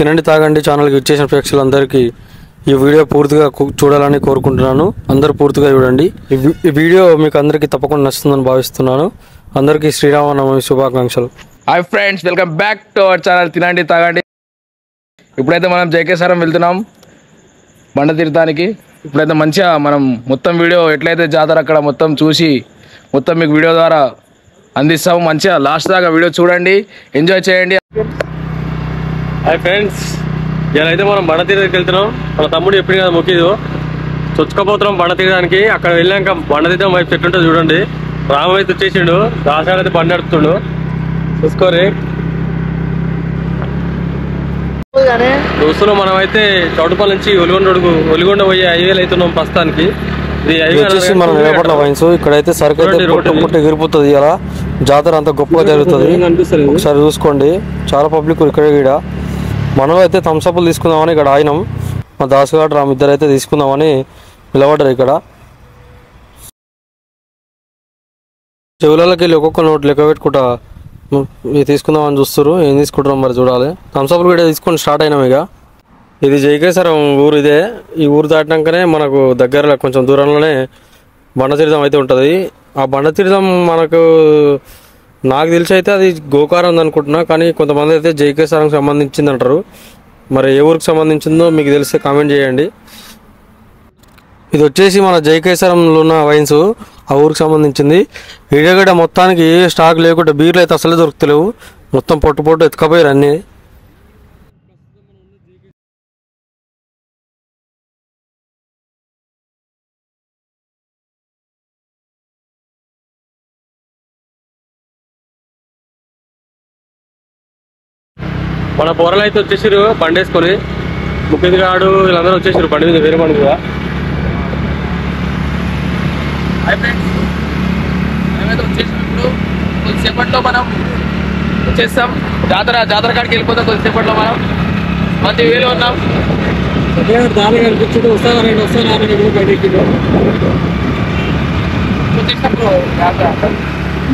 తినండి తాగండి ఛానల్కి ఇచ్చేసిన ప్రేక్షకులందరికీ ఈ వీడియో పూర్తిగా చూడాలని కోరుకుంటున్నాను. అందరూ పూర్తిగా చూడండి. ఈ వీడియో మీకు అందరికీ తప్పకుండా నచ్చుతుందని భావిస్తున్నాను. అందరికీ శ్రీరామనవమి శుభాకాంక్షలు. Hi friends, welcome back to our channel తినండి తాగండి. ఇప్పుడైతే మనం జేకేసారం వెళ్తున్నాం బండ తీర్థానికి. ఇప్పుడైతే మంచిగా మనం మొత్తం వీడియో ఎట్లయితే జాతర అక్కడ మొత్తం చూసి మొత్తం మీకు వీడియో ద్వారా అందిస్తాము. మంచిగా లాస్ట్ దాకా వీడియో చూడండి, ఎంజాయ్ చేయండి. హాయ్ ఫ్రెండ్స్, ఇలా అయితే మనం బండ తీర్థానికి వెళ్తున్నాం. మన తమ్ముడు ఎప్పుడు కదా మొక్కిదు చొచ్చుకపోతున్నాం బండ తీర్థానికి. అక్కడ వెళ్ళాక బండ తీర్థం వైపు చెట్టుంటే చూడండి. రాము అయితే వచ్చేసిండు, దాసాడు అయితే బండి నడుపుతుండు. చూసుకోరి దోస్తులు, మనం అయితే చౌటుపల్లి నుంచి ఒలిగొండ పోయి హైవేలు అవుతున్నాం ప్రస్తుతానికి. మనం నిలబడిన వైన్స్ ఇక్కడైతే సరుకు అయితే పుట్టి ఎగిరిపోతుంది. ఇలా జాతర అంత గొప్పగా జరుగుతుంది, ఒకసారి చూసుకోండి. చాలా పబ్లిక్ ఇక్కడ. మనం అయితే థమ్స్అప్లు తీసుకుందామని ఇక్కడ ఆగినాం. మా దాసుగాడు రామ్ ఇద్దరు అయితే తీసుకుందామని నిలబడ్డారు ఇక్కడ. చెవులకి వెళ్ళి ఒక్కొక్క నోట్ లెక్క పెట్టుకుంటా తీసుకుందామని చూస్తారు. ఏం తీసుకుంటాం మరి చూడాలి. థమ్స్అప్లు కూడా తీసుకొని స్టార్ట్ అయినాం. ఇక ఇది జైకేశ్వరం ఊరు. ఇదే ఈ ఊరు దాటినాకనే మనకు దగ్గరలో కొంచెం దూరంలోనే బండ తీర్థం అయితే ఉంటుంది. ఆ బండ తీర్థం నాకు తెలిసి అయితే అది గోకారం అనుకుంటున్నా, కానీ కొంతమంది అయితే జైకేశ్వరంకి సంబంధించింది అంటారు. మరి ఏ ఊరికి సంబంధించిందో మీకు తెలిస్తే కామెంట్ చేయండి. ఇది వచ్చేసి మన జైకేశ్వరంలో ఉన్న వైన్స్ ఆ ఊరికి సంబంధించింది. ఈడగడ్డ మొత్తానికి ఏ స్టాక్ లేకుండా బీర్లు అయితే అసలే దొరుకుతలేవు. మొత్తం పొట్టు ఎత్తుకపోయారు అన్నీ. మన పోరలు అయితే వచ్చేసారు బండి వేసుకొని. ముఖ్యంగా గాడు వీళ్ళందరూ వచ్చేసారు బండి మీద, వేరే బండి మీద. వచ్చేసినప్పుడు కొద్దిసేపట్లో మనం వచ్చేస్తాం. జాతర కాడికి వెళ్ళిపోతాం. కొద్దిసేపట్లో మనం మంచి వేలో ఉన్నాం.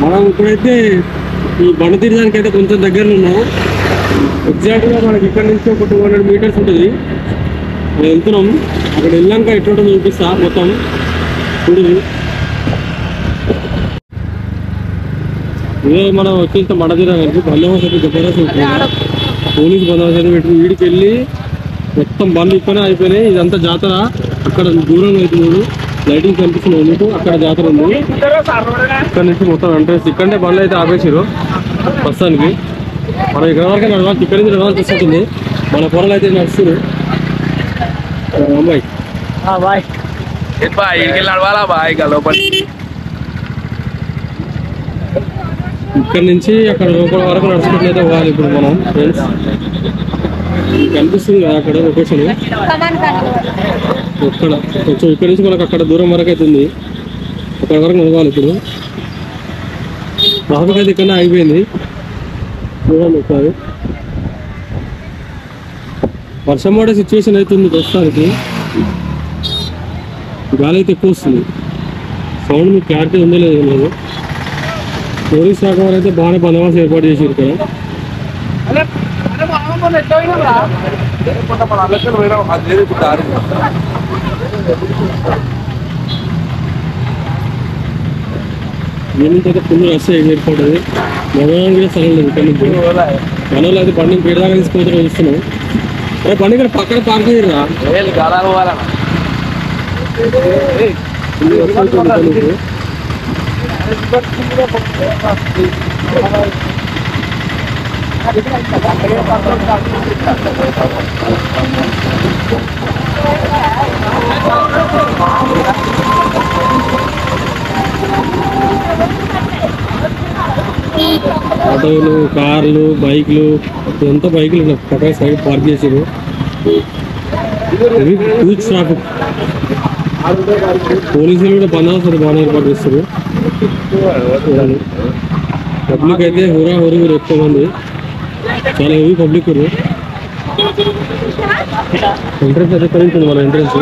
మనం ఇప్పుడైతే ఈ బండ తీర్థానికి అయితే కొంచెం దగ్గరలో ఉన్నాం. ఎగ్జాక్ట్గా మనకి ఇక్కడ నుంచి ఒక 200 మీటర్స్ ఉంటుంది. వెళ్తున్నాం. అక్కడ వెళ్ళాక ఎట్లా చూపిస్తా మొత్తం చూడు. ఇదే మనం వచ్చేస్తే బండ తీర్థానికి బందోబస్తు అయితే జబర్దస్త్ ఉంటుంది. పోలీసు బందోబస్తు అయితే పెట్టి వీడికి వెళ్ళి మొత్తం బండ్లు ఇక్కడనే అయిపోయినాయి. ఇదంతా జాతర. అక్కడ దూరంగా అవుతుంది, లైటింగ్ కనిపిస్తుంది మీకు. అక్కడ జాతర ఉంది. ఇక్కడ నుంచి మొత్తం ఎంట్రెన్స్ ఇక్కడనే బండ్లు అయితే ఆపేసారు ప్రస్తుతానికి. మనం ఇక్కడ వరకు నడవాలి, ఇక్కడ నుంచి నడవాల్సి వస్తుంది. మన పొరలు అయితే నడుస్తారు. అమ్మాయి ఇక్కడ నుంచి అక్కడ లోపల వరకు నడుచుకుంటే పోవాలి. ఇప్పుడు మనం ఫ్రెండ్స్ కనిపిస్తుంది కదా అక్కడ లొకేషన్. ఇక్కడ కొంచెం ఇక్కడ నుంచి మనకు అక్కడ దూరం వరకు అయితే ఉంది. అక్కడ వరకు నడవాలి. ఇప్పుడు ట్రాఫిక్ అయితే ఇక్కడ అయిపోయింది. చూడండి ఒకసారి. వర్షం పడే సిచ్యువేషన్ అవుతుంది ప్రస్తుతానికి. గాలి అయితే ఎక్కువ వస్తుంది. సౌండ్ మీకు క్లారిటీ ఉందో లేదో లేదు. పోలీస్ శాఖ వారు అయితే బాగానే బందోబస్తు ఏర్పాటు చేసారు ఇక్కడ. అయితే ఫుల్ రష్ ఏర్పడ్డది. మగవాళ్ళు కూడా స్థలం లేదు ఇక్కడ నుంచి. మనోళ్ళు అయితే బండిని పీడదాకా తీసుకుంటారో చూస్తున్నాం. అరే బండి ఇక్కడ పక్కన పార్క్ చేయరా. ఆటోలు, కార్లు, బైక్లు, ఇదంతా బైకులు పక్కన సైడ్ పార్క్ చేసారు. Huge traffic. పోలీసులు కూడా బందోబస్తు బాగా ఏర్పాటు చేస్తారు. పబ్లిక్ అయితే హురా ఎక్కువ మంది, చాలా హెవీ పబ్లిక్. ఎంట్రెన్స్ అయితే కలిగింది మన ఎంట్రెన్స్.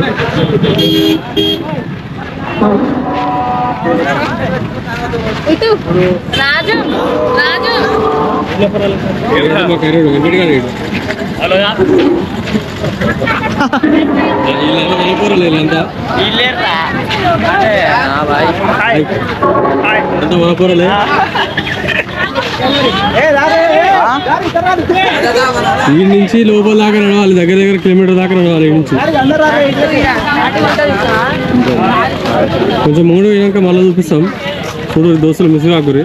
రాజు రాజు ఈ నుంచి లోపల దాకా నడవాలి, దగ్గర దగ్గర కిలోమీటర్ దాకా నడవాలి. ఈ నుంచి కొంచెం మూడు అయినాక మళ్ళీ చూపిస్తాం. చూడు దోస్తులు మిస్ కాకురి.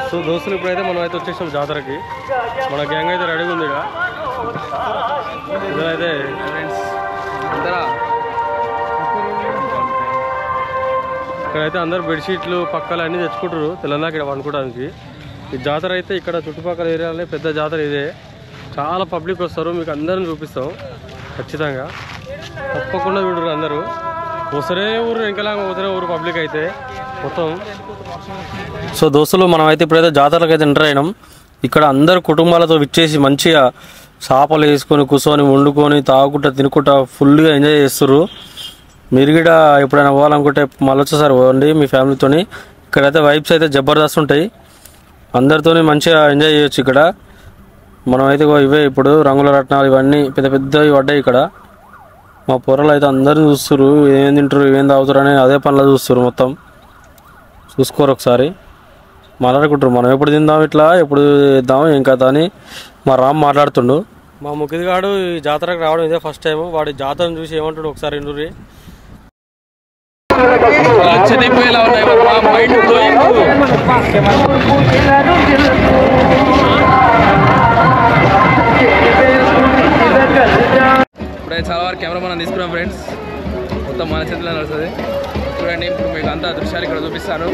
సో దోస్తులు ఇప్పుడైతే మనం అయితే వచ్చేసాం జాతరకి. మన గ్యాంగ్ అయితే రెడీగా ఉంది. ఇదైతే ఇక్కడైతే అందరు బెడ్షీట్లు పక్కలు అన్నీ తెచ్చుకుంటారు తెలంగాణ ఇక్కడ వండుకోవడానికి. ఈ జాతర అయితే ఇక్కడ చుట్టుపక్కల ఏరియాలో పెద్ద జాతర ఇదే. చాలా పబ్లిక్ వస్తారు, మీకు అందరిని చూపిస్తాం ఖచ్చితంగా. తప్పకుండా చూడరు అందరూ. ఒకసరే ఊరు వెనకలా ఒకసరే ఊరు పబ్లిక్ అయితే మొత్తం. సో దోస్తులు మనం అయితే ఇప్పుడైతే జాతరలకు అయితే ఎంటర్ అయినాం. ఇక్కడ అందరు కుటుంబాలతో విచ్చేసి మంచిగా చేపలు వేసుకొని కూర్చొని వండుకొని తాగుకుంటా తినుకుంటా ఫుల్గా ఎంజాయ్ చేస్తారు. మీరు కూడా ఎప్పుడైనా పోవాలనుకుంటే మళ్ళీ వచ్చేసారి పోండి మీ ఫ్యామిలీతోని. ఇక్కడైతే వైబ్స్ అయితే జబర్దస్త్ ఉంటాయి, అందరితోని మంచిగా ఎంజాయ్ చేయొచ్చు. ఇక్కడ మనం అయితే ఇవే ఇప్పుడు రంగుల రత్నాలు ఇవన్నీ పెద్ద పెద్దవి పడ్డాయి ఇక్కడ. మా పొరలు అయితే అందరిని చూస్తారు, ఏం తింటారు ఏం తాగుతారు అని అదే పనిలో చూస్తారు. మొత్తం చూసుకోరు ఒకసారి మాట్లాడుకుంటారు. మనం ఎప్పుడు తిందాం ఇట్లా ఎప్పుడు ఇద్దాం ఏం కదా అని మా రామ్ మాట్లాడుతుండు. మా ముఖిదిగాడు ఈ జాతరకు రావడం ఇదే ఫస్ట్ టైం. వాడి జాతరను చూసి ఏమంటాడు ఒకసారి ఇంటూరి. ఇప్పుడైతే చాలా వరకు కెమెరా మనం తీసుకున్నాం ఫ్రెండ్స్, మొత్తం మన చేతిలో నడుస్తుంది. చూడండి ఇప్పుడు మీకు అంతా దృశ్యాలు ఇక్కడ చూపిస్తాను.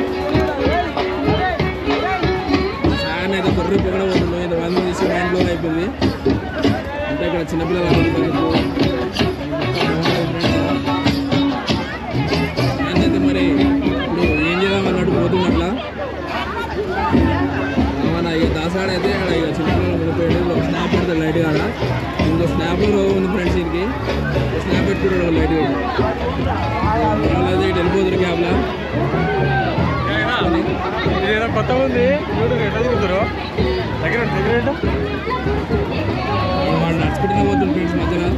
సాగర్ అయితే కొర్రీ పొగడం పోతుంది, ఇంతమంది తీసి మైండ్ బ్లో అయిపోయింది. అంటే ఇక్కడ చిన్నపిల్లలు అయితే మరి ఇప్పుడు ఏం చేద్దాం అన్నట్టు పోతుంది అట్లా. మన ఇక దాసాడ అయితే అక్కడ ఇక చిన్నపిల్లలు మునిపోయాడు. ఒక స్నాప్ పెడతాడు లైట్ కాడ, ఇంకో స్నాప్లో ఉంది ఫ్రెండ్స్. దీనికి స్నాప్ పెట్టుకుంటాడు లైట్ అయితే ఇటు వెళ్ళిపోతారు క్యాబ్లో. కొత్త ఉంది ఎట్లా తిరుగుతారు దగ్గర వాడు నడుచుకుంటూనే పోతుంది ఫ్రెండ్స్ మధ్యలో.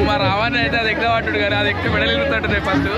మా రావాన్ని అయితే అది ఎక్కడ పట్టుడు కానీ అది ఎక్కడ మెడలు వెళ్తాడు రేపు ఫస్ట్.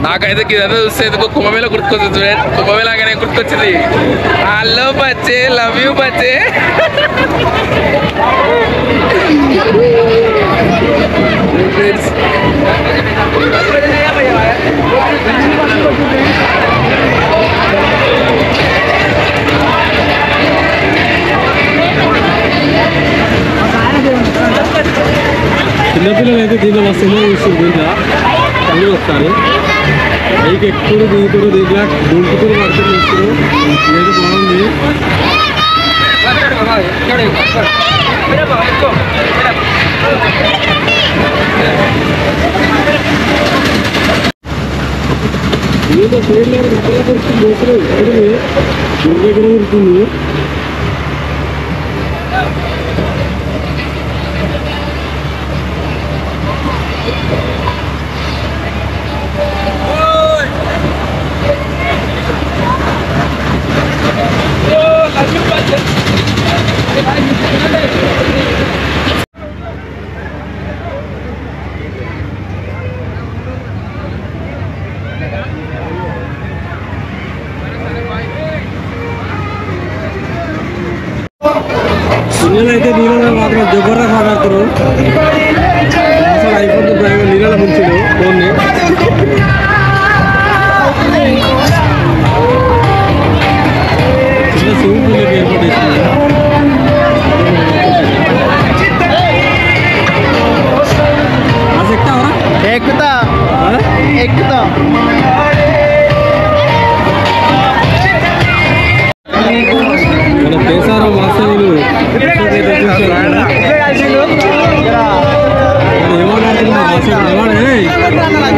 నాకైతే ఇదంతా చూస్తే కుంభమేళ గుర్తుకొచ్చింది చూడండి. కుంభమేళగానే గుర్తుకొచ్చింది. హలో బచ్చే, లవ్ యూ బచ్చే. చిన్నపిల్లలు అయితే దీంట్లో మస్తు ఎంజాయ్ చేస్తుంది. దీంట్లో అన్నీ వస్తారు పైకి ఎక్కువ దిగుతారు, దీంట్లో దుంకుతురు పడుతురు చూస్తారు. ఇదైతే బాగుంది. ఏదో సైడ్లో ముక్కల పరిస్థితి చేస్తారు. దగ్గర ఉంటుంది. పిల్లలైతే నీళ్ళలో మాత్రం జబర్దస్త్ మాట్లాడుతారు. అసలు అయిపోతుంది డ్రైవర్ నీళ్ళలో ముంచాడు ఫోన్ని. చిన్న స్విమ్మింగ్ పూల్ ఏర్పాటు చేస్తుంది. ఎక్కుతా మన కేసారం వాస్తవులు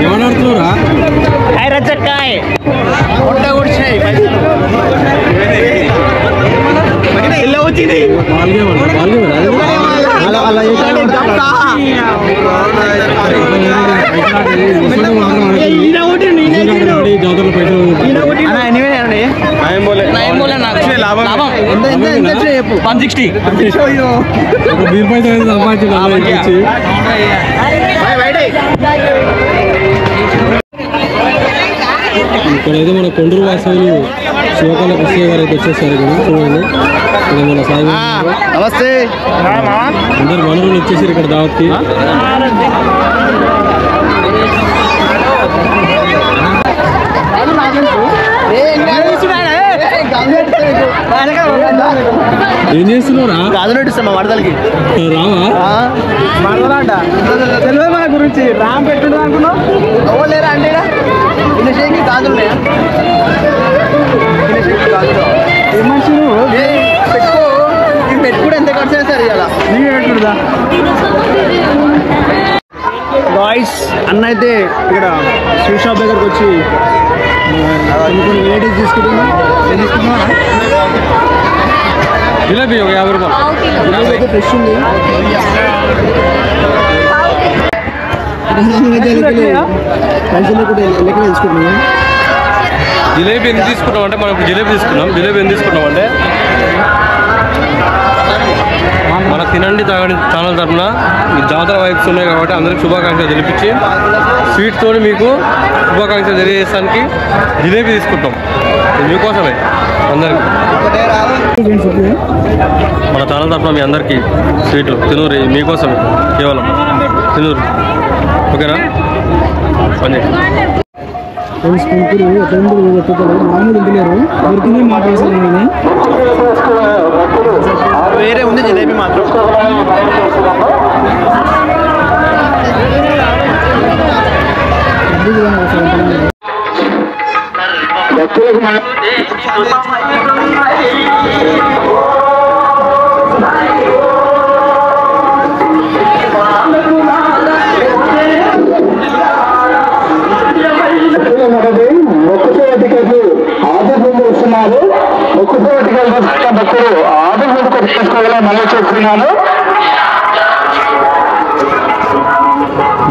ఏమన్నాడుతున్నారా? వచ్చింది జాతర పైసలు బీర్ పైసలు సంపాదించి ఇక్కడైతే మన కొండూరు వాస్తవులు శివకాల కృష్ణ గారు అయితే వచ్చేసారు ఇక్కడ చూడండి. ఇక్కడ మన సాయి నమస్తే అందరు వనరులు వచ్చేసారు ఇక్కడ దావత్కి. ఏం చేస్తున్నారా? గాజులు నటిస్తాం మా వరదలకి రావా తెలియదు మన గురించి రామ్ పెట్టుండదు అనుకున్నావు. ఎవరు లేరా అంటే షేకి గాజులు ఉన్నాయా? ఏం మనిషి పెట్టుకో. పెట్టుకుంటే ఎంత ఖర్చు అయినా సరే ఇలా నీకు పెట్టుకుంటుందా? గాయ్స్ అన్న అయితే ఇక్కడ స్వీట్ షాప్ దగ్గరకు వచ్చి కొన్ని వెరైటీస్ తీసుకుంటున్నా. ఏం తీసుకుంటున్నా? జిలేబీ ఒక 50 రూపాయలు. జిలేబీ అయితే ఫ్రెష్ ఉంది. పైసలు కూడా లెక్క తీసుకుంటున్నాం. జిలేబీ ఎందుకు తీసుకున్నాం అంటే మనం ఇప్పుడు జిలేబీ తీసుకున్నాం. జిలేబీ ఎందుకు తీసుకున్నాం అంటే మన తినండి తాగండి ఛానల్ తరఫున జాతర వైబ్స్ ఉన్నాయి కాబట్టి అందరికి శుభాకాంక్షలు తెలిపించి స్వీట్తో మీకు శుభాకాంక్షలు తెలియజేయడానికి జిలేబీ తీసుకుంటాం. మీకోసమే అందరికి మన ఛానల్ తరఫున మీ అందరికీ స్వీట్లు తినూరు మీకోసమే కేవలం తినూరు. ఓకేనా? పని వేరే ఉంది జిలేబీ మాత్రం.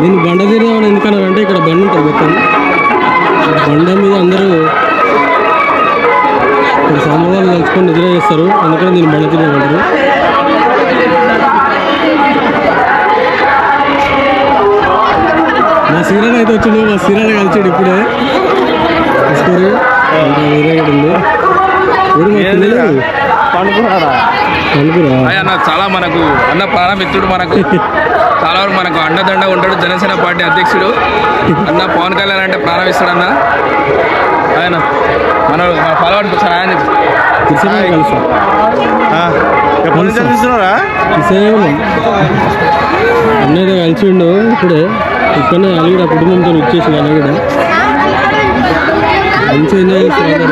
నేను బండ తీరామని ఎందుకన్నారంటే ఇక్కడ బండి ఉంటుంది మొత్తం. బండ మీద అందరూ ఇక్కడ సామవాళ్ళు కలుసుకొని నిద్ర చేస్తారు. అందుకని నేను బండ తీరామంటారు. మా సీరియల్ అయితే వచ్చిండు. మా సీరియల్ కలిసాడు ఇప్పుడే తీసుకొని. వేరే కూడా ఉంది. అన్న చాలా మనకు అన్న ప్రాణమిత్రుడు, మనకు చాలా వరకు మనకు అండదండ ఉంటాడు. జనసేన పార్టీ అధ్యక్షుడు అన్న పవన్ కళ్యాణ్ అంటే ప్రాణం ఇస్తాడు అన్న. ఆయన మన ఫాలోవర్స్ ఆయన అన్నయ్య కలిసిండు ఇప్పుడే. ఇక్కడనే అలిగిడ కుటుంబంతో ఇచ్చేసి అలిగిడ మంచి ఎంజాయ్ చేస్తున్నారు.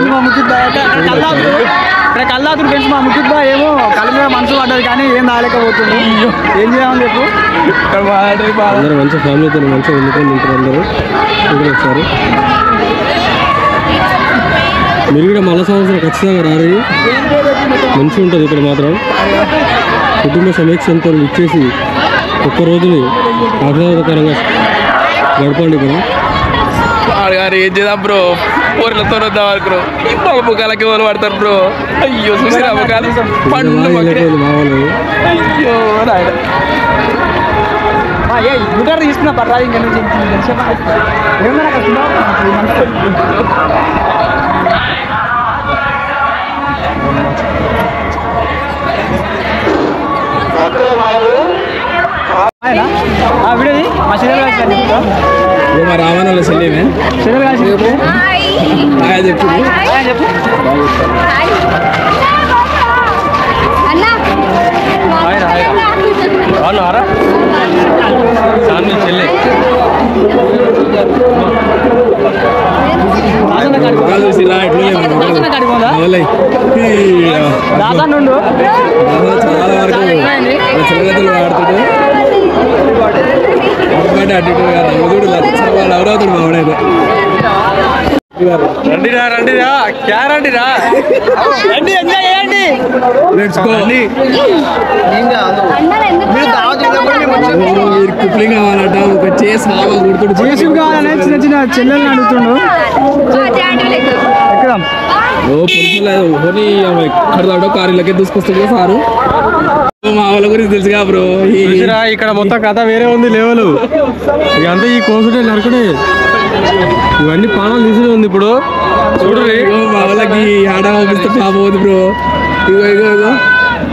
ఇక్కడ కల్లాతుడు పెంచి మా ముఖ్యత ఏమో కళ్ళ మీద మనసు పడ్డది కానీ ఏం రాలేకపోతుంది. ఏం చేయాలని చెప్పు. అందరూ మంచి ఫ్యామిలీతో మంచిగా వండుకొని తింటారు. అందరూ ఇక్కడ ఒకసారి మీరు కూడా మళ్ళా సంవత్సరం ఖచ్చితంగా రారు. మంచిగా ఉంటుంది ఇక్కడ మాత్రం. కుటుంబ సమీక్షంతో ఇచ్చేసి ఒక్క రోజుని ఆహ్లాదకరంగా గడపండి ఇక్కడ. ఏం చేద్దాం బ్రో, పోర్లతో వద్దాం అనుకున్నాం వాళ్ళ ముఖాలకి వాళ్ళు పడతారు బ్రో అయ్యో చూసిరా ముఖాలు పండ్లు అయ్యో యూటర్ తీసుకున్నా పర్వాలేదు ఇంకా నుంచి వీడియోది మా చెల్లెలు కాదు మా రామాయణంలో చెల్లేమే చెల్లెలు కాదు చెప్పు చెప్పు బాగున్నారా సాన్ని చెల్లె దాదా నుండు చాలా వరకు చిన్నగతులు ఆడుతుంటే వాళ్ళు ఎవరవుతాడు మా వాడైతే రండిరా రండిరా క్యా రండిరా రండి ఎంజాయ్ చేయండి మీరు కుప్లింగ్ కావాలట ఒక చేసి బాగా గుర్తుడు చేసి కావాలనే చిన్న చిన్న చెల్లెల్ని అడుగుతుండు ఎక్కదాం పోనీ ఎక్కడ దాడో కారులకే దూసుకొస్తుంది సారు మా వాళ్ళ గురించి తెలుసుగా బ్రో ఇక్కడ మొత్తం కథ వేరే ఉంది లేవలు ఇదంతా ఈ కోసుడే నరకుడే ఇవన్నీ పానాలు తీసుకునే ఉంది ఇప్పుడు చూడు మా వాళ్ళకి ఆడ పంపిస్తే పాప అవుతుంది బ్రో ఇగో ఇగో ఇగో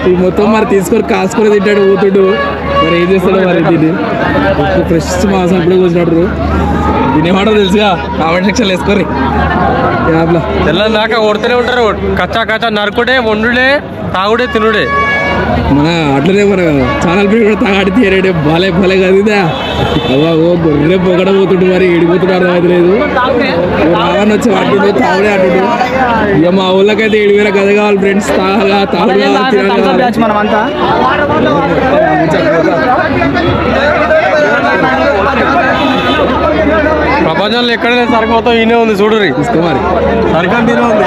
ఈ మొత్తం మరి తీసుకొని కాసుకొని తింటాడు పోతుడు మరి ఏం చేస్తాడు మరి దీన్ని ఫ్రెష్ మాసం ఇప్పుడే కూర్చున్నాడు దీని ఏమాటో తెలుసుగా కామెంట్ సెక్షన్ వేసుకోర్రి యాప్లా తెల్లని దాకా కొడుతూనే ఉంటారు కచ్చా కచ్చా నరకుడే వండుడే తాగుడే తినుడే మన అట్లనే మన ఛానల్ పేరు కూడా తాగాడి తీయడే బాలే బాలే కాదు ఇదా అవ్వా ఓ గొర్రె పొగడ పోతుండు మరి ఎడిపోతుండు అర్థమైతలేదు రావని వచ్చి వాడుతుండు తాగుడే అంటుండు ఇక మా ఊళ్ళకైతే 7,000 గద కావాలి ఫ్రెండ్స్ తాగా తాగు మనమంతా ప్రపంచంలో ఎక్కడైనా సరుకు మొత్తం ఈయనే ఉంది చూడు తీసుకో మరి సరుకు తీనే ఉంది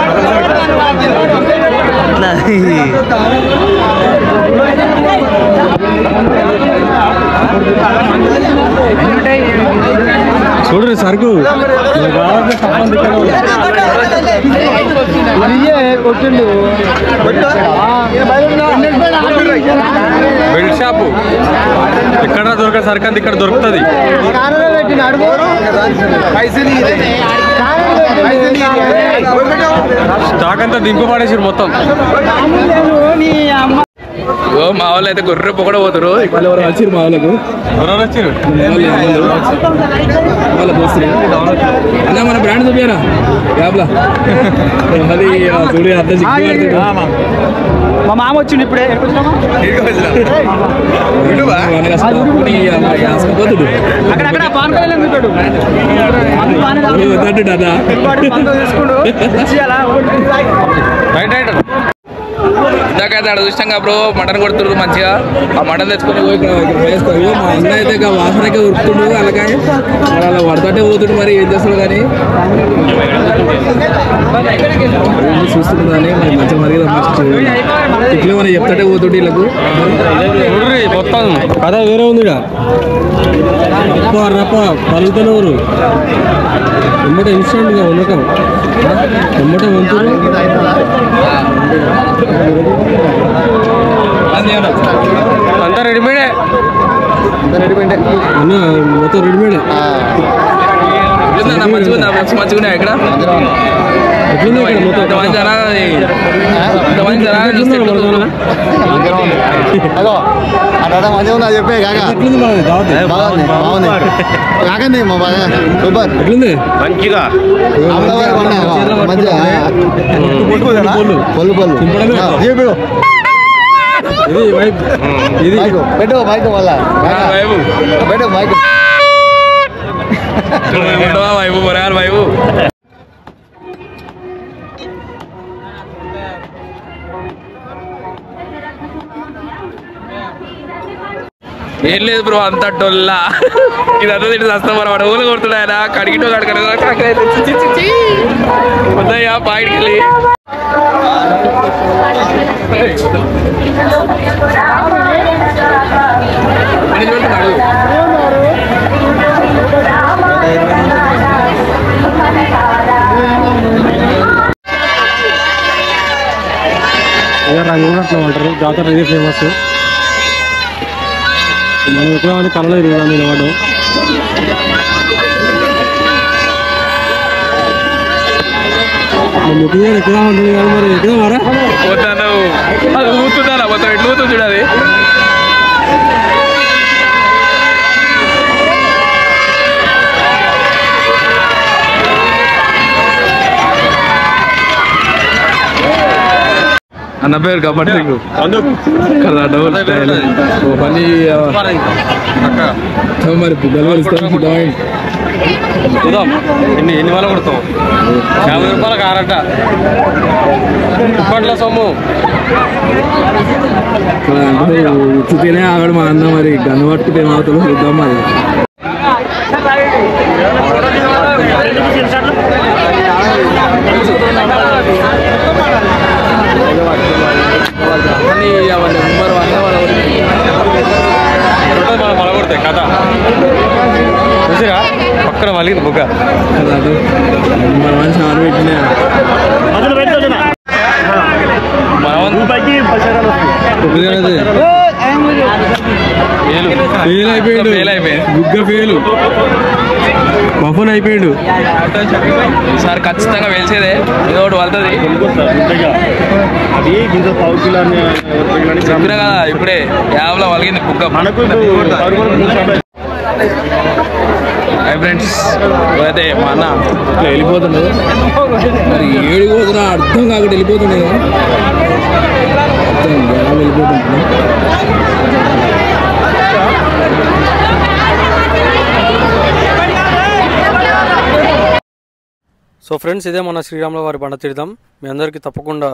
చూడు సరుకు కొట్టిండు బెల్ట్ షాపు ఎక్కడ దొరక సరుకు అంత ఇక్కడ దొరుకుతుంది స్టాక్ అంతా దింపు పడేసారు మొత్తం మా వాళ్ళు అయితే గొర్రె పొగడ పోతారు ఇక్కడ ఎవరు వచ్చారు మా వాళ్ళకు ఎవరెవరు వచ్చారు వాళ్ళ దోస్తులు అన్నా మన బ్రాండ్ చూపారా యాప్లా అది చూడు అంత మా మామ వచ్చిండు ఇప్పుడే అక్కడ ఇందాకైతే అక్కడ చూసినాం బ్రో మటన్ కొడుతున్నారు మంచిగా ఆ మటన్ తెచ్చుకొని పోయి ఇక్కడ మా అన్న అయితే ఇక వాసనకే ఉరుకుతుండు అలాగే మరి అలా పడతాటే పోతుండు మరి ఏం చేస్తాడు కానీ చూస్తుంది కానీ మరి మంచిగా మరి ఇట్లా మనం చెప్తాటే పోతుండే వీళ్ళకు మొత్తం కథ వేరే ఉంది రప్ప పలుకుతూనే ఊరు ఎమ్మట ఇన్స్టెంట్గా ఉండటం ఎమ్మట వంతులు అంతా రెడీమేడే అన్న మొత్తం రెడీమేడే మంచిగా ఇక్కడ మంచిగా ఉన్నా చెప్పే కాకా బాగుంది బాగుంది కాకండి మా బాగా సూపర్ ఎట్లుంది మంచిగా మంచిగా పొల్లు పొల్లు ఇది పెట్టు మైక్ మళ్ళా పెట్టు మైక్ వైపు బొరాలు వైపు ఏం లేదు బ్రో అంత డొల్లా ఇదంతా తింటే వస్తాం మనం వాడు ఊళ్ళు కొడుతున్నా ఆయన కడిగిటో కడగడయ్యా పాయింట్కి బండపట్నం అంటారు. జాతర ఇది ఫేమస్. మనం ఎక్కువ కళలో ఇరుగుదాం నిలబడ్డం. ఎక్కువ ఉంటుంది కానీ మరి ఎక్కువ మరా అది ఊతుందా మొత్తం ఎట్లా ఊతుంది చూడాలి. అన్న పేరు కాబట్టి కదా డబుల్ స్టైల్ పని మరి చూద్దాం ఎన్ని వేల కొడతాం. 50 రూపాయలకు ఆరట ఇప్పట్లో సొమ్ము. ఉత్తుతేనే ఆగడు మా అన్న మరి గన్ను పట్టుకుంటే ఏమవుతుందో చూద్దాం మరి. పడగొడతాయి కదా చూసిరా పక్కన మలిగింది బుగ్గ. మన మనిషి ఆడబెట్టినా బుగ్గ ఫెయిల్ మఫన్ అయిపోయాడు. ఈసారి ఖచ్చితంగా వెలిసేదే ఏదో ఒకటి వస్తుంది. చెప్పినా కదా ఇప్పుడే యాభలో వలిగింది బుగ్గ. హై ఫ్రెండ్స్, అయితే మా అన్న ఇట్లా వెళ్ళిపోతున్నాడు. మరి ఏడిపోతున్నా అర్థం కాకుండా వెళ్ళిపోతున్నాయి. వెళ్ళిపోతున్నా సో ఫ్రెండ్స్, ఇదే మన శ్రీరాముల వారి బండ తీర్థం. మీ అందరికీ తప్పకుండా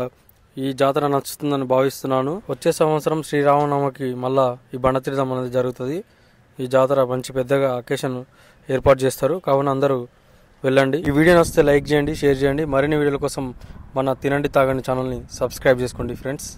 ఈ జాతర నచ్చుతుందని భావిస్తున్నాను. వచ్చే సంవత్సరం శ్రీరామనవమికి మళ్ళా ఈ బండ తీర్థం అనేది జరుగుతుంది. ఈ జాతర మంచి పెద్దగా అకేషన్ ఏర్పాటు చేస్తారు. కావున అందరూ వెళ్ళండి. ఈ వీడియో నచ్చితే లైక్ చేయండి, షేర్ చేయండి. మరిన్ని వీడియోల కోసం మన తినండి తాగండి ఛానల్ని సబ్స్క్రైబ్ చేసుకోండి ఫ్రెండ్స్.